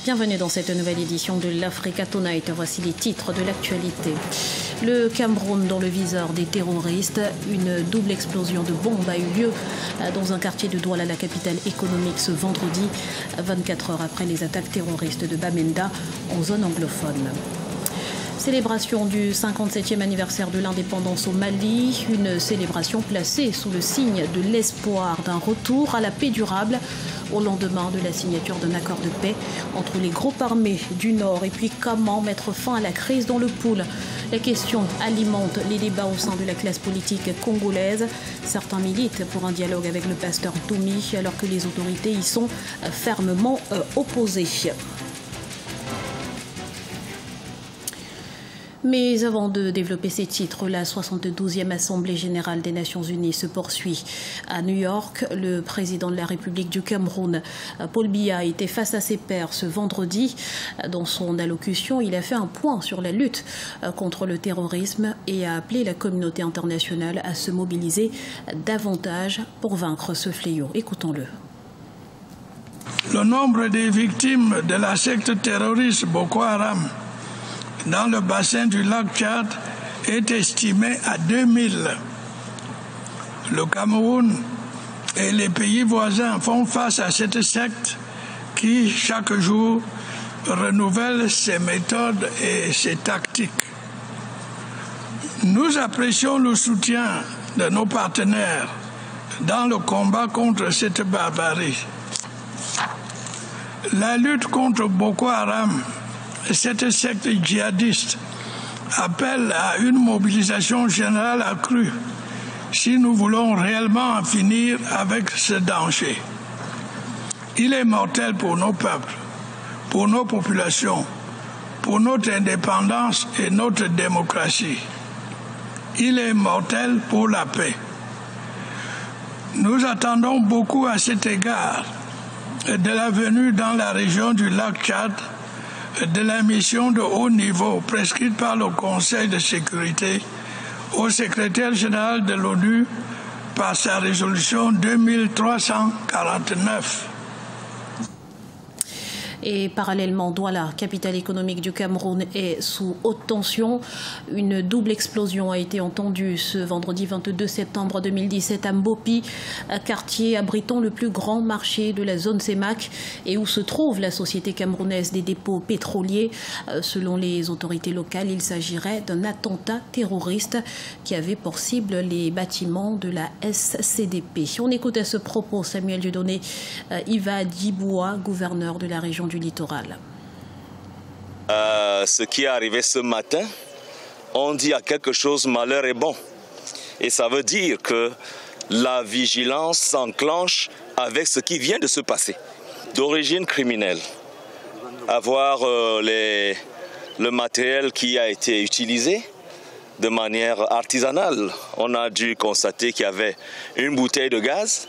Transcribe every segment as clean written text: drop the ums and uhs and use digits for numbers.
Bienvenue dans cette nouvelle édition de l'Africa Tonight. Voici les titres de l'actualité. Le Cameroun dans le viseur des terroristes. Une double explosion de bombes a eu lieu dans un quartier de Douala, la capitale économique, ce vendredi, 24 heures après les attaques terroristes de Bamenda en zone anglophone. Célébration du 57e anniversaire de l'indépendance au Mali, une célébration placée sous le signe de l'espoir d'un retour à la paix durable au lendemain de la signature d'un accord de paix entre les groupes armés du Nord. Et puis comment mettre fin à la crise dans le Pool? La question alimente les débats au sein de la classe politique congolaise. Certains militent pour un dialogue avec le pasteur Toumi alors que les autorités y sont fermement opposées. Mais avant de développer ces titres, la 72e Assemblée générale des Nations unies se poursuit à New York. Le président de la République du Cameroun, Paul Biya, était face à ses pairs ce vendredi. Dans son allocution, il a fait un point sur la lutte contre le terrorisme et a appelé la communauté internationale à se mobiliser davantage pour vaincre ce fléau. Écoutons-le. Le nombre des victimes de la secte terroriste Boko Haram dans le bassin du lac Tchad est estimé à 2000. Le Cameroun et les pays voisins font face à cette secte qui, chaque jour, renouvelle ses méthodes et ses tactiques. Nous apprécions le soutien de nos partenaires dans le combat contre cette barbarie. La lutte contre Boko Haram, cette secte djihadiste, appelle à une mobilisation générale accrue si nous voulons réellement en finir avec ce danger. Il est mortel pour nos peuples, pour nos populations, pour notre indépendance et notre démocratie. Il est mortel pour la paix. Nous attendons beaucoup à cet égard de la venue dans la région du lac Tchad de la mission de haut niveau prescrite par le Conseil de sécurité au secrétaire général de l'ONU par sa résolution 2349. Et parallèlement, Douala, capitale économique du Cameroun, est sous haute tension. Une double explosion a été entendue ce vendredi 22 septembre 2017 à Mbopi, quartier abritant le plus grand marché de la zone CEMAC et où se trouve la Société camerounaise des dépôts pétroliers. Selon les autorités locales, il s'agirait d'un attentat terroriste qui avait pour cible les bâtiments de la SCDP. On écoute à ce propos Samuel Dieudonné Iva Diboua, gouverneur de la région du littoral. Ce qui est arrivé ce matin, on dit à quelque chose malheur est bon. Et ça veut dire que la vigilance s'enclenche avec ce qui vient de se passer. D'origine criminelle, avoir le matériel qui a été utilisé de manière artisanale. On a dû constater qu'il y avait une bouteille de gaz.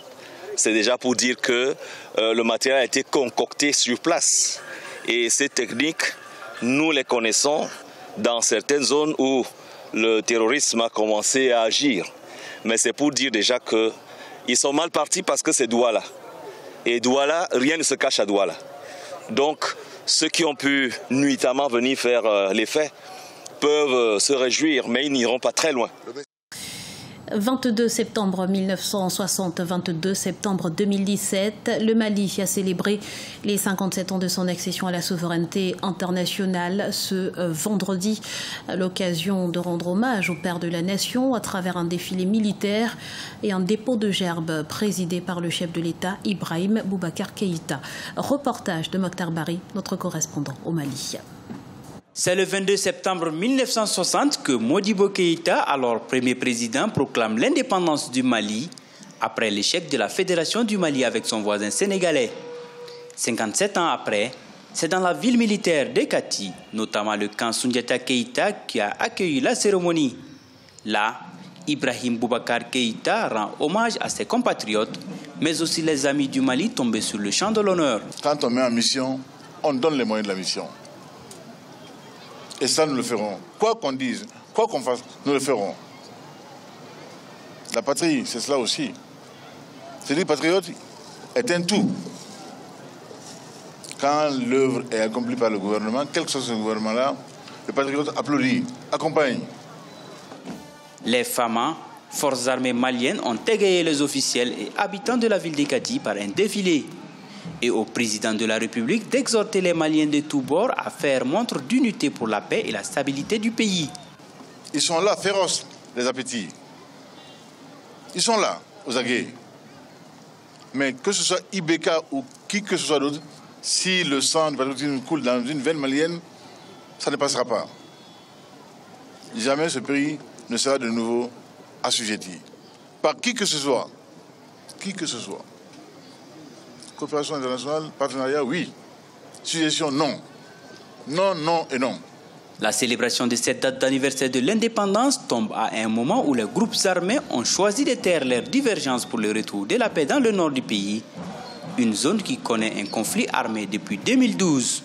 C'est déjà pour dire que le matériel a été concocté sur place. Et ces techniques, nous les connaissons dans certaines zones où le terrorisme a commencé à agir. Mais c'est pour dire déjà qu'ils sont mal partis parce que c'est Douala. Et Douala, rien ne se cache à Douala. Donc, ceux qui ont pu nuitamment venir faire les faits peuvent se réjouir, mais ils n'iront pas très loin. 22 septembre 1960, 22 septembre 2017, le Mali a célébré les 57 ans de son accession à la souveraineté internationale ce vendredi, à l'occasion de rendre hommage au père de la nation à travers un défilé militaire et un dépôt de gerbes présidé par le chef de l'État, Ibrahim Boubacar Keïta. Reportage de Mokhtar Bari, notre correspondant au Mali. C'est le 22 septembre 1960 que Modibo Keïta, alors premier président, proclame l'indépendance du Mali après l'échec de la Fédération du Mali avec son voisin sénégalais. 57 ans après, c'est dans la ville militaire d'Ekati, notamment le camp Soundiata Keïta, qui a accueilli la cérémonie. Là, Ibrahim Boubacar Keïta rend hommage à ses compatriotes, mais aussi les amis du Mali tombés sur le champ de l'honneur. Quand on met en mission, on donne les moyens de la mission. Et ça, nous le ferons. Quoi qu'on dise, quoi qu'on fasse, nous le ferons. La patrie, c'est cela aussi. C'est-à-dire, patriote est un tout. quand l'œuvre est accomplie par le gouvernement, quel que soit ce gouvernement-là, le patriote applaudit, accompagne. Les FAMA, forces armées maliennes, ont égayé les officiels et habitants de la ville d'Ekati par un défilé. Et au président de la République d'exhorter les Maliens de tous bords à faire montre d'unité pour la paix et la stabilité du pays. Ils sont là, féroces, les appétits. Ils sont là, aux aguets. Mais que ce soit Ibeka ou qui que ce soit d'autre, si le sang du patriotisme coule dans une veine malienne, ça ne passera pas. Jamais ce pays ne sera de nouveau assujetti. Par qui que ce soit. Qui que ce soit. Coopération internationale, partenariat, oui. Suggestion, non. Non, non et non. La célébration de cette date d'anniversaire de l'indépendance tombe à un moment où les groupes armés ont choisi de taire leurs divergences pour le retour de la paix dans le nord du pays, une zone qui connaît un conflit armé depuis 2012.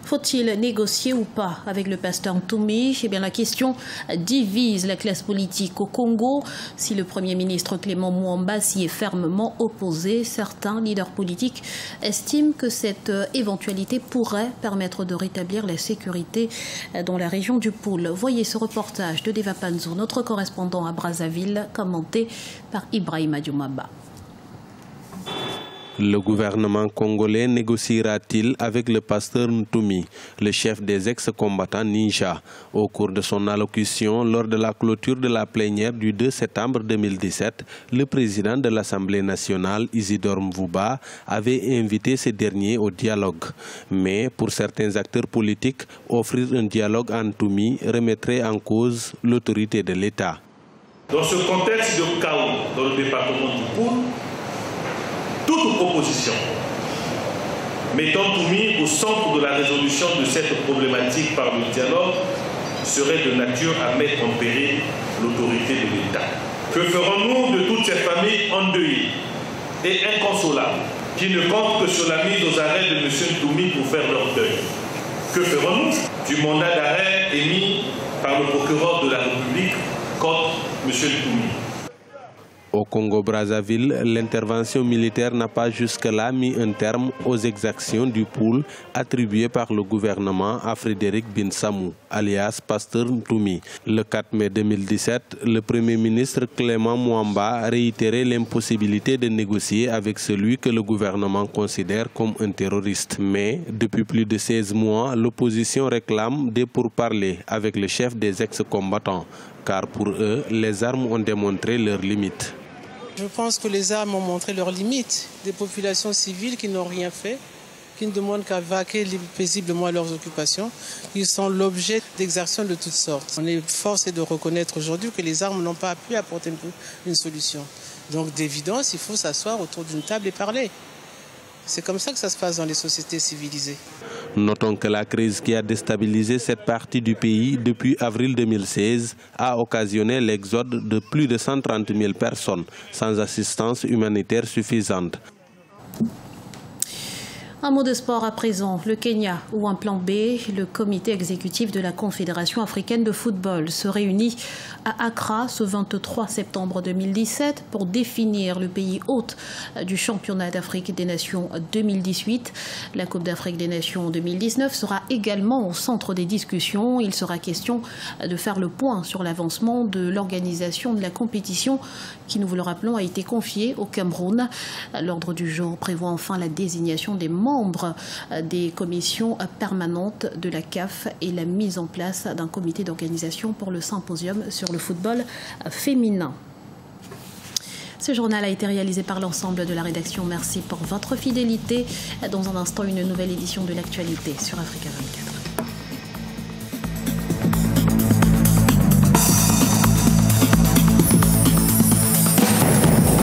Faut-il négocier ou pas avec le pasteur Ntoumi? Eh bien, la question divise la classe politique au Congo. Si le Premier ministre Clément Mwamba s'y est fermement opposé, certains leaders politiques estiment que cette éventualité pourrait permettre de rétablir la sécurité dans la région du Poul. Voyez ce reportage de Deva Panzo, notre correspondant à Brazzaville, commenté par Ibrahima Dioumaba. Le gouvernement congolais négociera-t-il avec le pasteur Ntoumi, le chef des ex-combattants Ninja? Au cours de son allocution lors de la clôture de la plénière du 2 septembre 2017, le président de l'Assemblée nationale, Isidore Mvouba, avait invité ces derniers au dialogue. Mais pour certains acteurs politiques, offrir un dialogue à Ntoumi remettrait en cause l'autorité de l'État. Dans ce contexte de chaos dans le département du Poul, toute proposition mettant Ntoumi au centre de la résolution de cette problématique par le dialogue serait de nature à mettre en péril l'autorité de l'État. Que ferons-nous de toutes ces familles endeuillées et inconsolables qui ne comptent que sur la mise aux arrêts de M. Ntoumi pour faire leur deuil? Que ferons-nous du mandat d'arrêt émis par le procureur de la République contre M. Ntoumi? Au Congo-Brazzaville, l'intervention militaire n'a pas jusque-là mis un terme aux exactions du Poul attribuées par le gouvernement à Frédéric Binsamou, alias Pasteur Ntoumi. Le 4 mai 2017, le Premier ministre Clément Mwamba réitérait l'impossibilité de négocier avec celui que le gouvernement considère comme un terroriste. Mais, depuis plus de 16 mois, l'opposition réclame des pourparlers avec le chef des ex-combattants, car pour eux, les armes ont démontré leurs limites. Je pense que les armes ont montré leurs limites. Des populations civiles qui n'ont rien fait, qui ne demandent qu'à vaquer paisiblement à leurs occupations, qui sont l'objet d'exactions de toutes sortes. On est forcé de reconnaître aujourd'hui que les armes n'ont pas pu apporter une solution. Donc d'évidence, il faut s'asseoir autour d'une table et parler. C'est comme ça que ça se passe dans les sociétés civilisées. Notons que la crise qui a déstabilisé cette partie du pays depuis avril 2016 a occasionné l'exode de plus de 130 000 personnes sans assistance humanitaire suffisante. Un mot de sport à présent. Le Kenya ou un plan B, le comité exécutif de la Confédération africaine de football se réunit à Accra ce 23 septembre 2017 pour définir le pays hôte du championnat d'Afrique des Nations 2018. La Coupe d'Afrique des Nations 2019 sera également au centre des discussions. Il sera question de faire le point sur l'avancement de l'organisation de la compétition qui, nous vous le rappelons, a été confiée au Cameroun. L'ordre du jour prévoit enfin la désignation des membres des commissions permanentes de la CAF et la mise en place d'un comité d'organisation pour le symposium sur le football féminin. Ce journal a été réalisé par l'ensemble de la rédaction. Merci pour votre fidélité. Dans un instant, une nouvelle édition de l'actualité sur Africa 24.